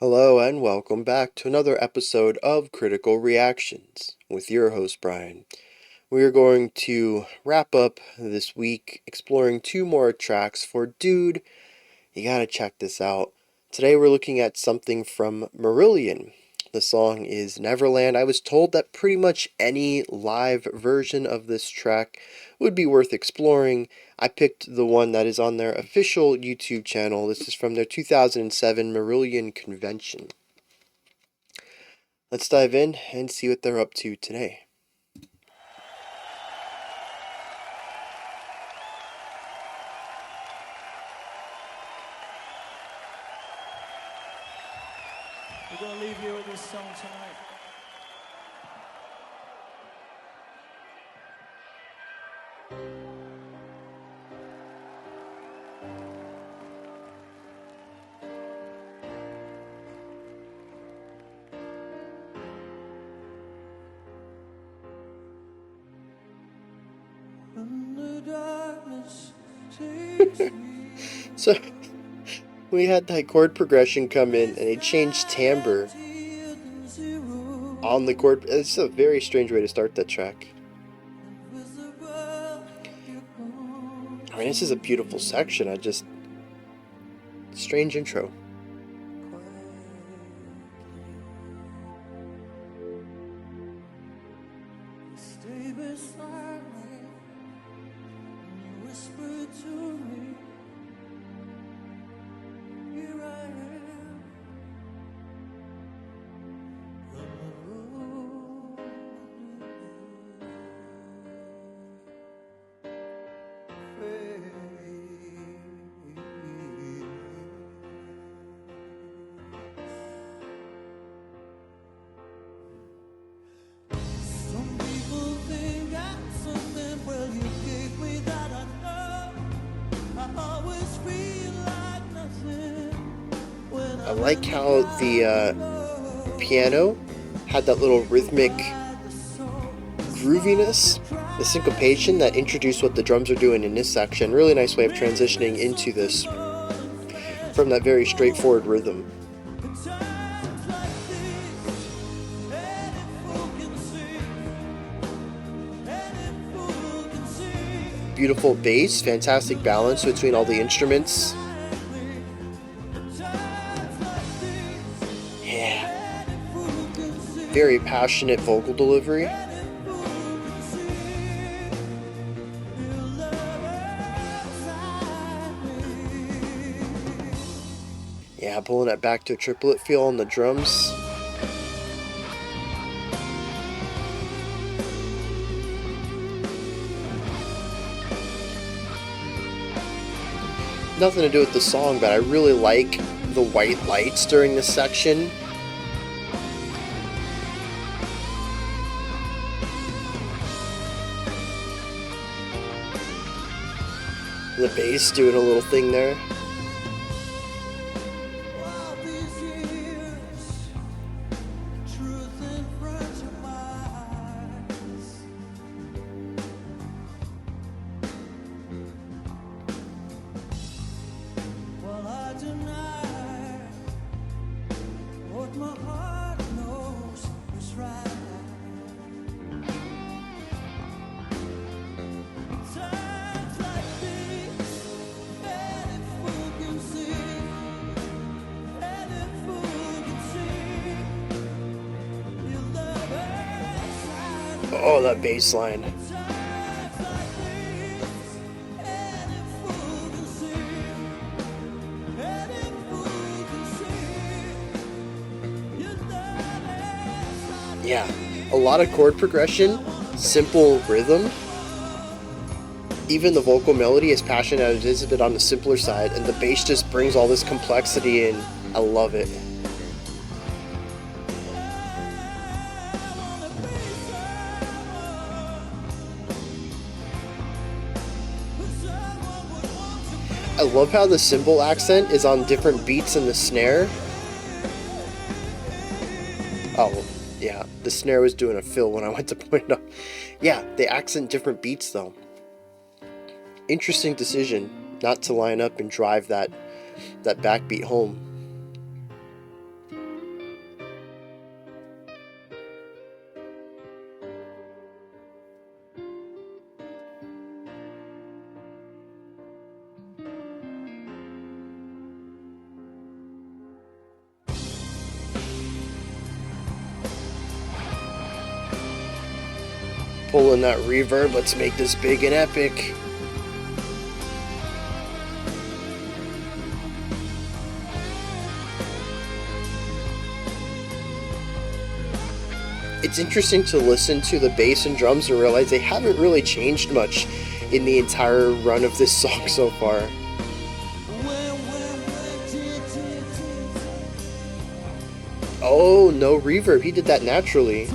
Hello and welcome back to another episode of Critical Reactions with your host Bryan. We are going to wrap up this week exploring two more tracks for Dude. You gotta check this out. Today we're looking at something from Marillion. The song is Neverland. I was told that pretty much any live version of this track would be worth exploring. I picked the one that is on their official YouTube channel. This is from their 2007 Marillion Convention. Let's dive in and see what they're up to today. We're going to leave you with this song tonight. When the darkness takes me. So we had that chord progression come in and they changed timbre on the chord. It's a very strange way to start that track. I mean, this is a beautiful section. Strange intro. Stay beside me, and you whisper to me, here I am, on the road. Some people think I'm something, well, you gave me that I know. I always feel like nothing when I like how the piano had that little rhythmic grooviness, the syncopation that introduced what the drums are doing in this section. Really nice way of transitioning into this from that very straightforward rhythm. Beautiful bass, fantastic balance between all the instruments. Yeah. Very passionate vocal delivery. Yeah, pulling it back to a triplet feel on the drums. Nothing to do with the song, but I really like the white lights during this section. The bass doing a little thing there. all these years, truth in front of my eyes. Well, I deny what my heart knows is right. Times like these, any fool can see, any fool can see, your love inside. Oh, that bass line. Times like these, any fool can see, any fool can see, your love inside. Yeah, a lot of chord progression, simple rhythm. Even the vocal melody, as passionate as it is, a bit on the simpler side, and the bass just brings all this complexity in. I love it. I love how the cymbal accent is on different beats in the snare. Oh, yeah, the snare was doing a fill when I went to point it out. Yeah, they accent different beats though. Interesting decision not to line up and drive that backbeat home. Pull in that reverb, let's make this big and epic. It's interesting to listen to the bass and drums and realize they haven't really changed much in the entire run of this song so far. Oh, no reverb. He did that naturally.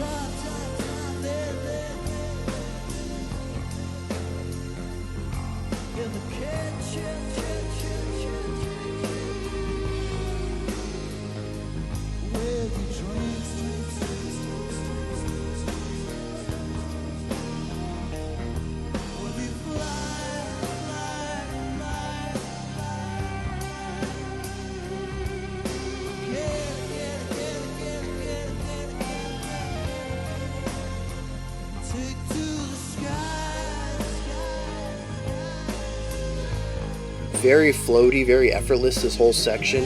Very floaty, very effortless, this whole section.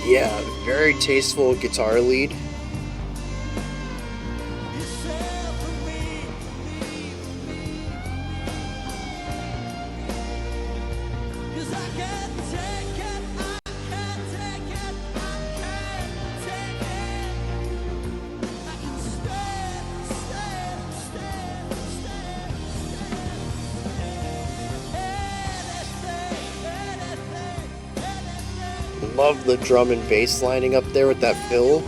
Yeah, very tasteful guitar lead. Love the drum and bass lining up there with that fill.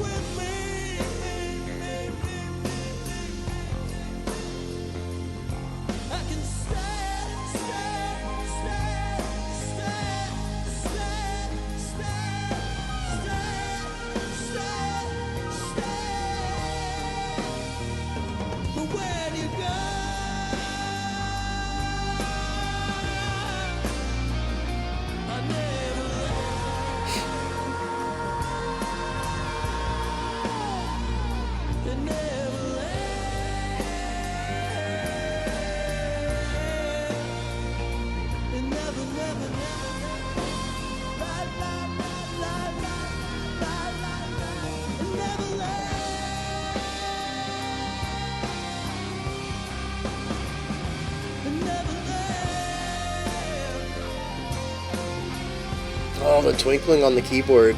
Oh, the twinkling on the keyboard.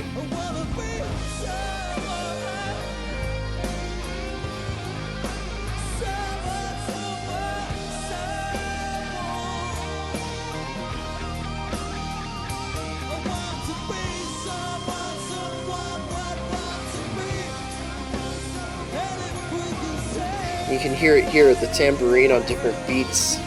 You can hear it here, the tambourine on different beats.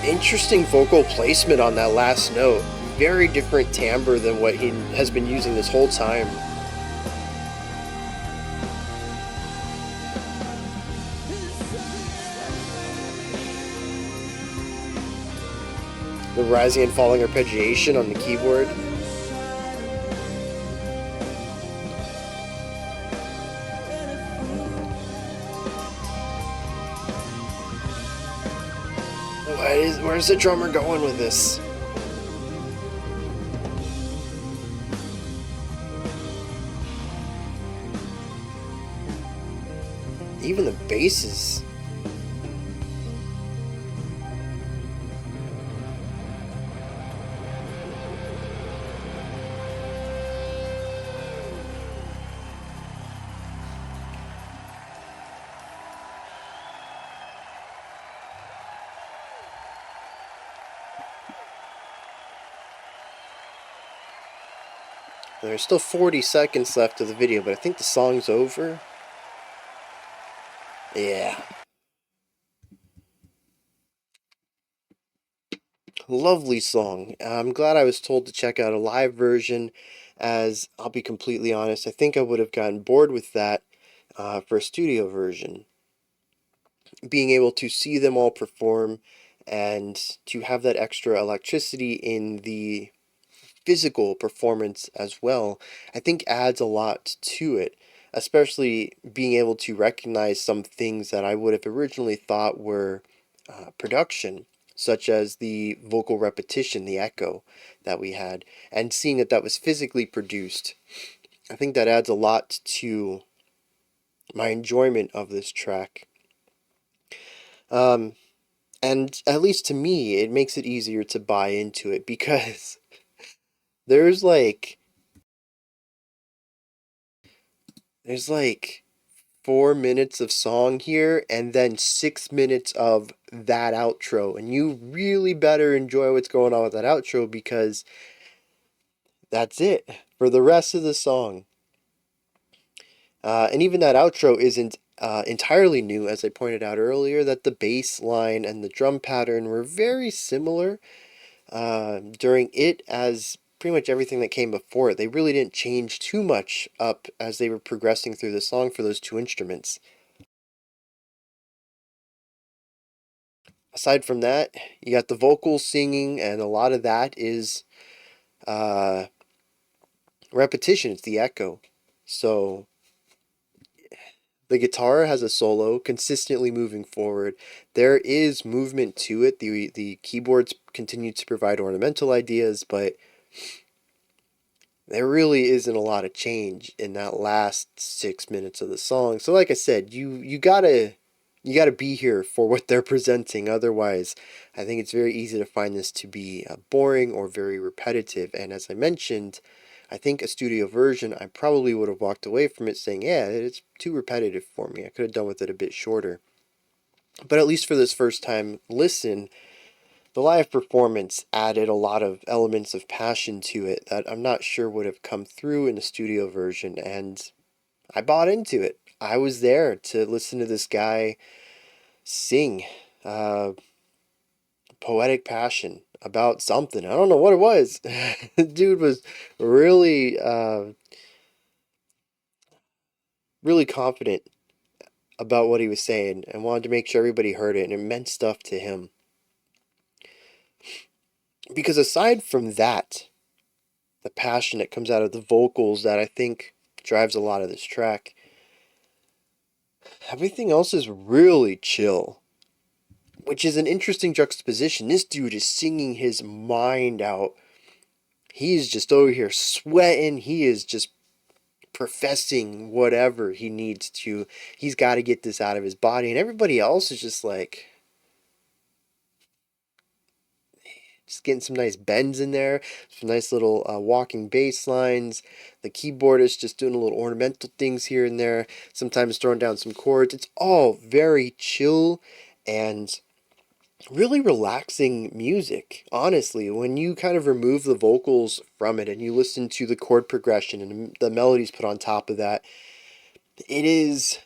Interesting vocal placement on that last note. Very different timbre than what he has been using this whole time. The rising and falling arpeggiation on the keyboard. Where's the drummer going with this? Even the basses. There's still 40 seconds left of the video, but I think the song's over. Yeah. Lovely song. I'm glad I was told to check out a live version, as I'll be completely honest, I think I would have gotten bored with that for a studio version. Being able to see them all perform and to have that extra electricity in the physical performance as well, I think adds a lot to it, especially being able to recognize some things that I would have originally thought were production, such as the vocal repetition, the echo that we had, and seeing that that was physically produced. I think that adds a lot to my enjoyment of this track. Um, and at least to me, it makes it easier to buy into it because there's like there's like 4 minutes of song here and then 6 minutes of that outro, and you really better enjoy what's going on with that outro because that's it for the rest of the song. And even that outro isn't entirely new, as I pointed out earlier, that the bass line and the drum pattern were very similar during it as pretty much everything that came before it. They really didn't change too much up as they were progressing through the song for those two instruments. Aside from that, you got the vocals singing, and a lot of that is uh, repetition. It's the echo. So the guitar has a solo consistently moving forward. There is movement to it. The keyboards continue to provide ornamental ideas, but there really isn't a lot of change in that last 6 minutes of the song. So like I said, you gotta be here for what they're presenting. Otherwise, I think it's very easy to find this to be boring or very repetitive. And as I mentioned, I think a studio version, I probably would have walked away from it saying, yeah, it's too repetitive for me. I could have done with it a bit shorter. But at least for this first time listen, the live performance added a lot of elements of passion to it that I'm not sure would have come through in the studio version, and I bought into it. I was there to listen to this guy sing uh, poetic passion about something. I don't know what it was. The dude was really, really confident about what he was saying and wanted to make sure everybody heard it, and it meant stuff to him. Because aside from that, the passion that comes out of the vocals that I think drives a lot of this track, everything else is really chill, which is an interesting juxtaposition. This dude is singing his mind out. He's just over here sweating. He is just professing whatever he needs to. He's got to get this out of his body. And everybody else is just getting some nice bends in there, some nice little walking bass lines. The keyboard is just doing a little ornamental things here and there, sometimes throwing down some chords. It's all very chill and really relaxing music, honestly. When you kind of remove the vocals from it and you listen to the chord progression and the melodies put on top of that, it's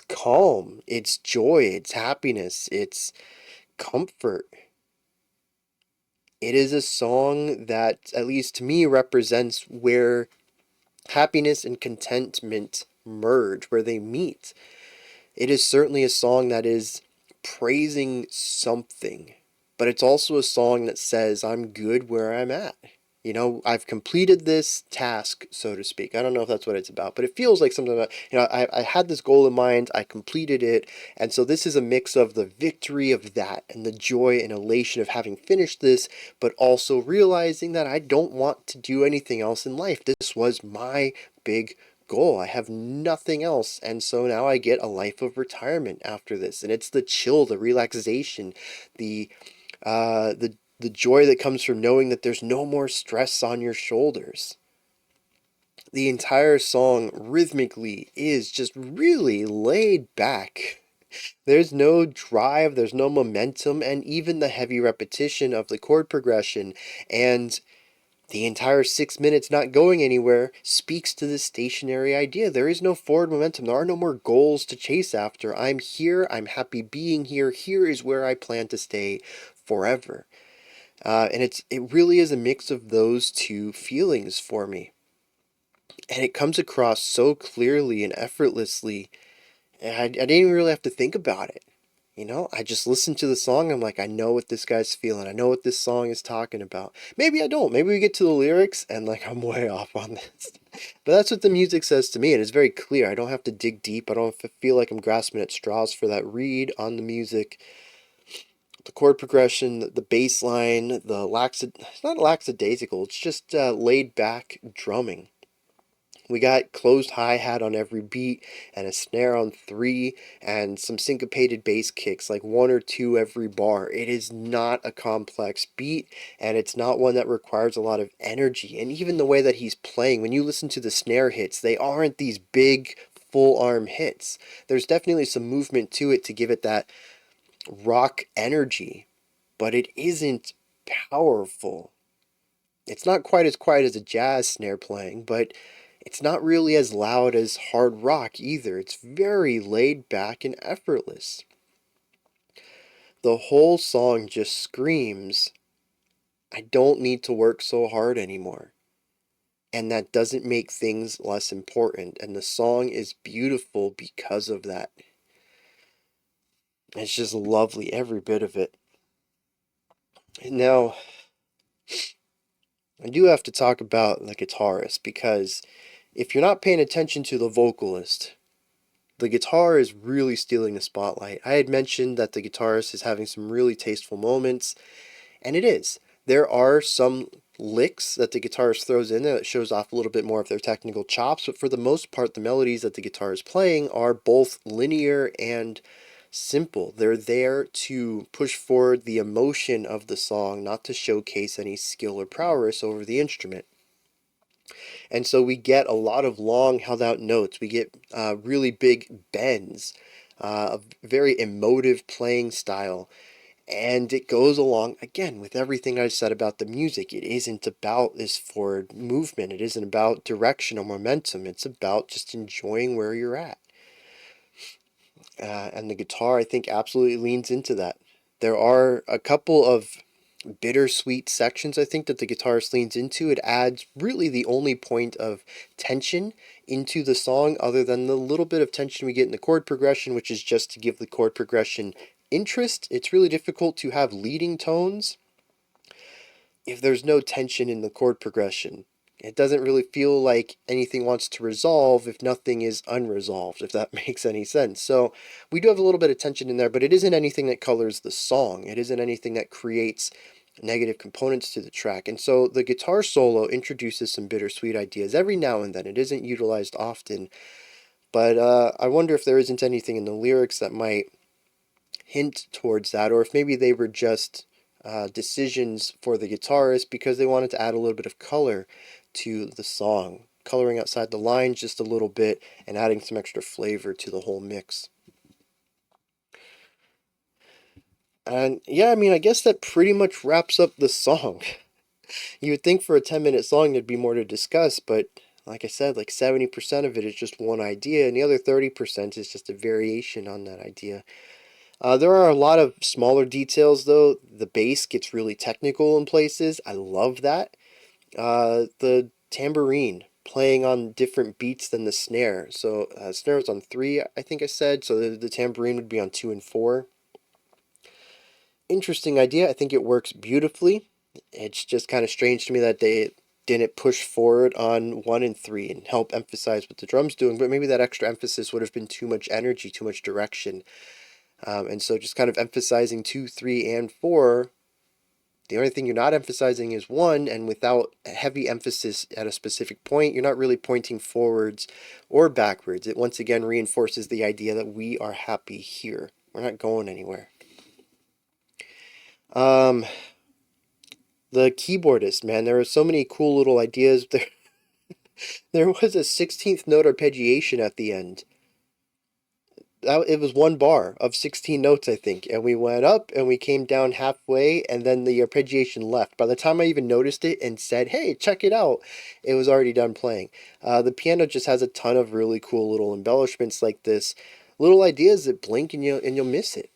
calm, it's joy, it's happiness, it's comfort. It is a song that, at least to me, represents where happiness and contentment merge, where they meet. It is certainly a song that is praising something, but it's also a song that says, I'm good where I'm at. You know, I've completed this task, so to speak. I don't know if that's what it's about, but it feels like something about, I had this goal in mind, I completed it, and so this is a mix of the victory of that and the joy and elation of having finished this, but also realizing that I don't want to do anything else in life. This was my big goal. I have nothing else, and so now I get a life of retirement after this. And it's the chill, the relaxation, the the joy that comes from knowing that there's no more stress on your shoulders. The entire song rhythmically is just really laid back. There's no drive, there's no momentum, and even the heavy repetition of the chord progression and the entire 6 minutes not going anywhere speaks to this stationary idea. There is no forward momentum. There are no more goals to chase after. I'm here. I'm happy being here. Here is where I plan to stay forever. And it really is a mix of those two feelings for me. And it comes across so clearly and effortlessly. And I didn't even really have to think about it. I just listen to the song. I'm like, I know what this guy's feeling. I know what this song is talking about. Maybe I don't. Maybe we get to the lyrics and like I'm way off on this. But that's what the music says to me. And it's very clear. I don't have to dig deep. I don't feel like I'm grasping at straws for that read on the music. The chord progression, the bass line, it's not lackadaisical. It's just laid back drumming. We got closed hi-hat on every beat and a snare on three and some syncopated bass kicks, like one or two every bar. It is not a complex beat and it's not one that requires a lot of energy. And even the way that he's playing, when you listen to the snare hits, they aren't these big full arm hits. There's definitely some movement to it to give it that rock energy, but it isn't powerful. It's not quite as quiet as a jazz snare playing, but it's not really as loud as hard rock either. It's very laid back and effortless. The whole song just screams, I don't need to work so hard anymore. And that doesn't make things less important. And the song is beautiful because of that. It's just lovely, every bit of it. Now, I do have to talk about the guitarist because if you're not paying attention to the vocalist, the guitar is really stealing the spotlight. I had mentioned that the guitarist is having some really tasteful moments, and it is. There are some licks that the guitarist throws in there that shows off a little bit more of their technical chops, but for the most part, the melodies that the guitar is playing are both linear and simple. They're there to push forward the emotion of the song, not to showcase any skill or prowess over the instrument. And so we get a lot of long held out notes. We get really big bends, a very emotive playing style. And it goes along, again, with everything I said about the music. It isn't about this forward movement. It isn't about direction or momentum. It's about just enjoying where you're at. And the guitar, I think, absolutely leans into that. There are a couple of bittersweet sections, I think, that the guitarist leans into. It adds really the only point of tension into the song, other than the little bit of tension we get in the chord progression, which is just to give the chord progression interest. It's really difficult to have leading tones if there's no tension in the chord progression. It doesn't really feel like anything wants to resolve if nothing is unresolved, if that makes any sense. So we do have a little bit of tension in there, but it isn't anything that colors the song. It isn't anything that creates negative components to the track. And so the guitar solo introduces some bittersweet ideas every now and then. It isn't utilized often, but I wonder if there isn't anything in the lyrics that might hint towards that, or if maybe they were just decisions for the guitarist because they wanted to add a little bit of color to the song, coloring outside the lines just a little bit and adding some extra flavor to the whole mix. And yeah, I mean, I guess that pretty much wraps up the song. You would think for a 10-minute song there'd be more to discuss, but like I said, like 70% of it is just one idea, and the other 30% is just a variation on that idea. There are a lot of smaller details, though. The bass gets really technical in places. I love that. The tambourine playing on different beats than the snare. So snare was on 3, I think I said, so the tambourine would be on 2 and 4. Interesting idea. I think it works beautifully. It's just kind of strange to me that they didn't push forward on 1 and 3 and help emphasize what the drum's doing, but maybe that extra emphasis would have been too much energy, too much direction. And so just kind of emphasizing 2, 3, and 4. The only thing you're not emphasizing is 1, and without a heavy emphasis at a specific point, you're not really pointing forwards or backwards. It once again reinforces the idea that we are happy here. We're not going anywhere. The keyboardist, man, there are so many cool little ideas. There was a 16th note arpeggiation at the end. it was one bar of 16 notes, I think, and we went up and we came down halfway, and then the arpeggiation left. By the time I even noticed it and said, "Hey, check it out," it was already done playing. The piano just has a ton of really cool little embellishments like this, little ideas that blink and you'll miss it.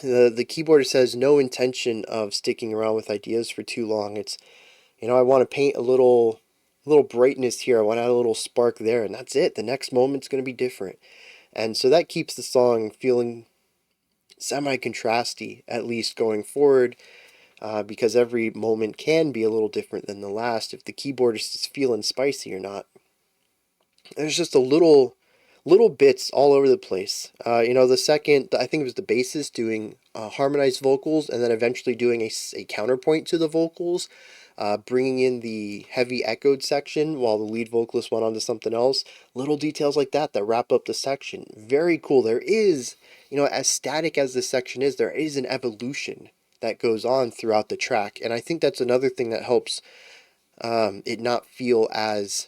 The keyboard says no intention of sticking around with ideas for too long. It's, I want to paint a little brightness here. I want to add a little spark there, and that's it. The next moment's going to be different. And so that keeps the song feeling semi-contrasty, at least going forward, because every moment can be a little different than the last if the keyboard is just feeling spicy or not. There's just a little bits all over the place. The second, I think it was the bassist doing harmonized vocals, and then eventually doing a counterpoint to the vocals, bringing in the heavy echoed section while the lead vocalist went on to something else. Little details like that wrap up the section. Very cool. There is, as static as this section is, there is an evolution that goes on throughout the track, and I think that's another thing that helps it not feel as,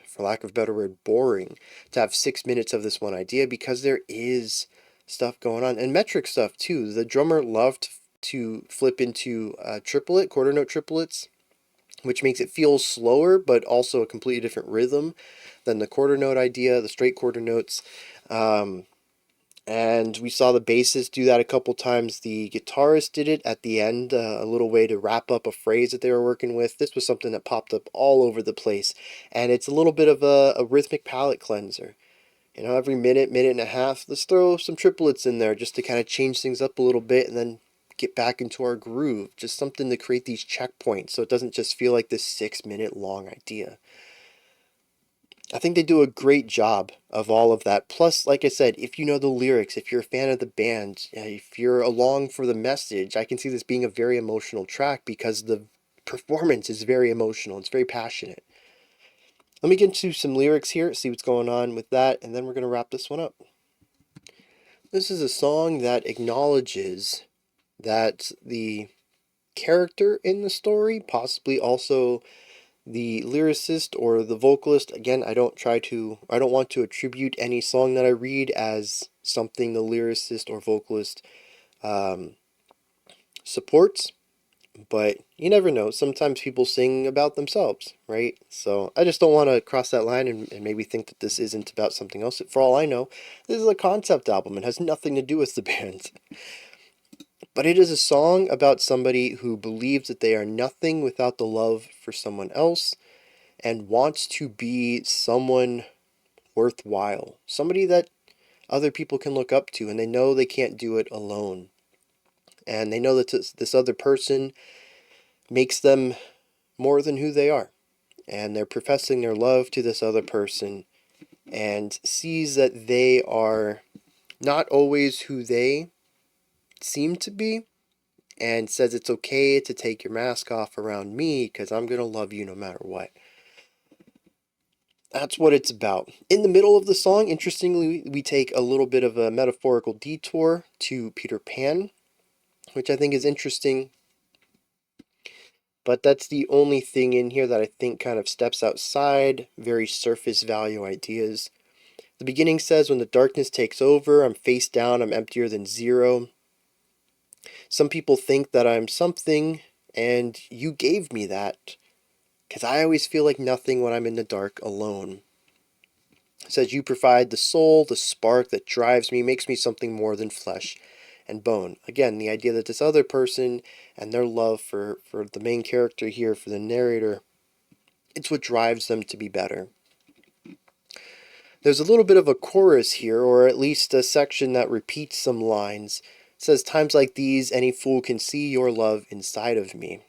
for lack of a better word, boring to have 6 minutes of this one idea, because there is stuff going on, and metric stuff too. The drummer loved to flip into triplet, quarter note triplets, which makes it feel slower, but also a completely different rhythm than the quarter note idea, the straight quarter notes. And we saw the bassist do that a couple times. The guitarist did it at the end, a little way to wrap up a phrase that they were working with. This was something that popped up all over the place, and it's a little bit of a rhythmic palate cleanser. Every minute, minute and a half, let's throw some triplets in there just to kind of change things up a little bit and then get back into our groove. Just something to create these checkpoints so it doesn't just feel like this 6 minute long idea. I think they do a great job of all of that. Plus, like I said, if you know the lyrics, if you're a fan of the band, if you're along for the message, I can see this being a very emotional track because the performance is very emotional. It's very passionate. Let me get into some lyrics here, see what's going on with that, and then we're going to wrap this one up. This is a song that acknowledges that the character in the story, possibly also the lyricist or the vocalist, again, I don't want to attribute any song that I read as something the lyricist or vocalist supports, but you never know. Sometimes people sing about themselves, right? So I just don't want to cross that line and maybe think that this isn't about something else. For all I know, this is a concept album. It has nothing to do with the band. But it is a song about somebody who believes that they are nothing without the love for someone else, and wants to be someone worthwhile, somebody that other people can look up to, and they know they can't do it alone. And they know that this other person makes them more than who they are. And they're professing their love to this other person and sees that they are not always who they seem to be, and says it's okay to take your mask off around me because I'm going to love you no matter what. That's what it's about. In the middle of the song, interestingly, we take a little bit of a metaphorical detour to Peter Pan, which I think is interesting. But that's the only thing in here that I think kind of steps outside very surface value ideas. The beginning says, when the darkness takes over, I'm face down, I'm emptier than zero. Some people think that I'm something, and you gave me that, because I always feel like nothing when I'm in the dark alone. It says, you provide the soul, the spark that drives me, makes me something more than flesh and bone. Again, the idea that this other person and their love for the main character here, for the narrator, it's what drives them to be better. There's a little bit of a chorus here, or at least a section that repeats some lines. It says, times like these, any fool can see your love inside of me.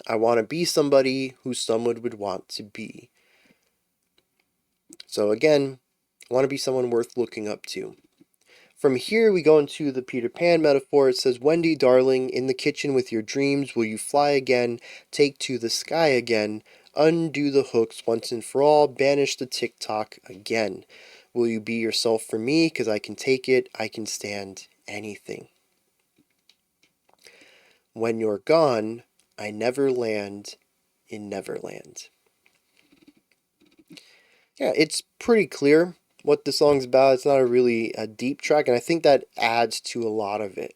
I want to be somebody who someone would want to be. So again, I want to be someone worth looking up to. From here, we go into the Peter Pan metaphor. It says, Wendy, darling, in the kitchen with your dreams, will you fly again, take to the sky again, undo the hooks once and for all, banish the tick-tock again. Will you be yourself for me, 'cause I can take it, I can stand anything. When you're gone, I never land in Neverland. Yeah, it's pretty clear what the song's about. It's not a really a deep track, and I think that adds to a lot of it.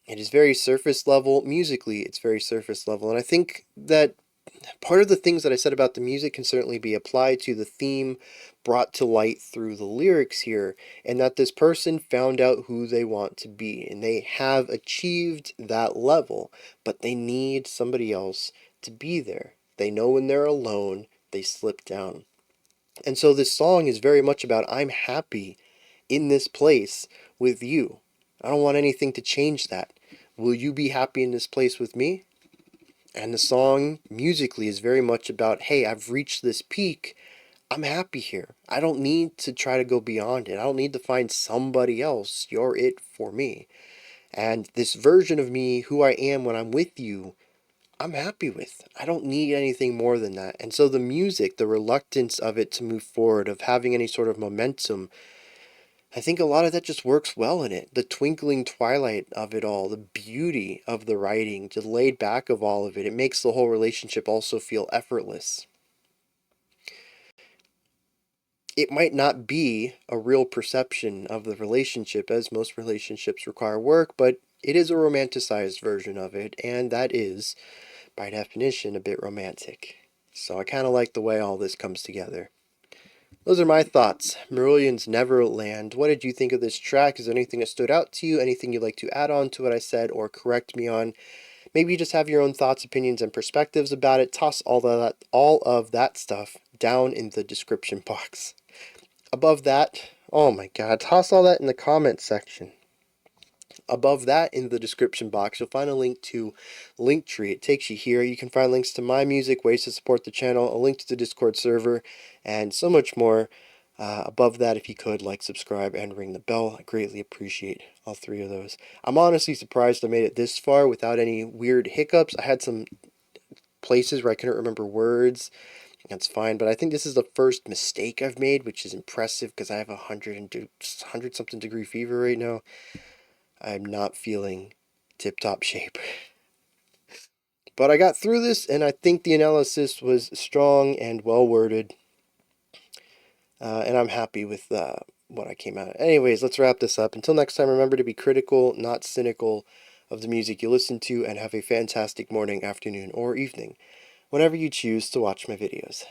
It is very surface level. Musically, it's very surface level, and I think that part of the things that I said about the music can certainly be applied to the theme brought to light through the lyrics here, and that this person found out who they want to be, and they have achieved that level, but they need somebody else to be there. They know when they're alone, they slip down. And so this song is very much about I'm happy in this place with you. I don't want anything to change that. Will you be happy in this place with me? And the song musically is very much about, hey, I've reached this peak. I'm happy here. I don't need to try to go beyond it. I don't need to find somebody else. You're it for me. And this version of me, who I am when I'm with you, I'm happy with. I don't need anything more than that. And so the music, the reluctance of it to move forward, of having any sort of momentum, I think a lot of that just works well in it. The twinkling twilight of it all, the beauty of the writing, the laid back of all of it, it makes the whole relationship also feel effortless. It might not be a real perception of the relationship, as most relationships require work, but it is a romanticized version of it, and that is, by definition, a bit romantic. So I kind of like the way all this comes together. Those are my thoughts. Marillion's Neverland. What did you think of this track? Is there anything that stood out to you? Anything you'd like to add on to what I said or correct me on? Maybe you just have your own thoughts, opinions, and perspectives about it. Toss all of that stuff down in the description box. Above that, oh my god, toss all that in the comments section. Above that in the description box, you'll find a link to Linktree. It takes you here. You can find links to my music, ways to support the channel, a link to the Discord server, and so much more. Above that, if you could, like, subscribe, and ring the bell. I greatly appreciate all three of those. I'm honestly surprised I made it this far without any weird hiccups. I had some places where I couldn't remember words. That's fine, but I think this is the first mistake I've made, which is impressive because I have 100 something degree fever right now. I'm not feeling tip-top shape. But I got through this, and I think the analysis was strong and well-worded. And I'm happy with what I came out. Anyways, let's wrap this up. Until next time, remember to be critical, not cynical, of the music you listen to, and have a fantastic morning, afternoon, or evening, whenever you choose to watch my videos.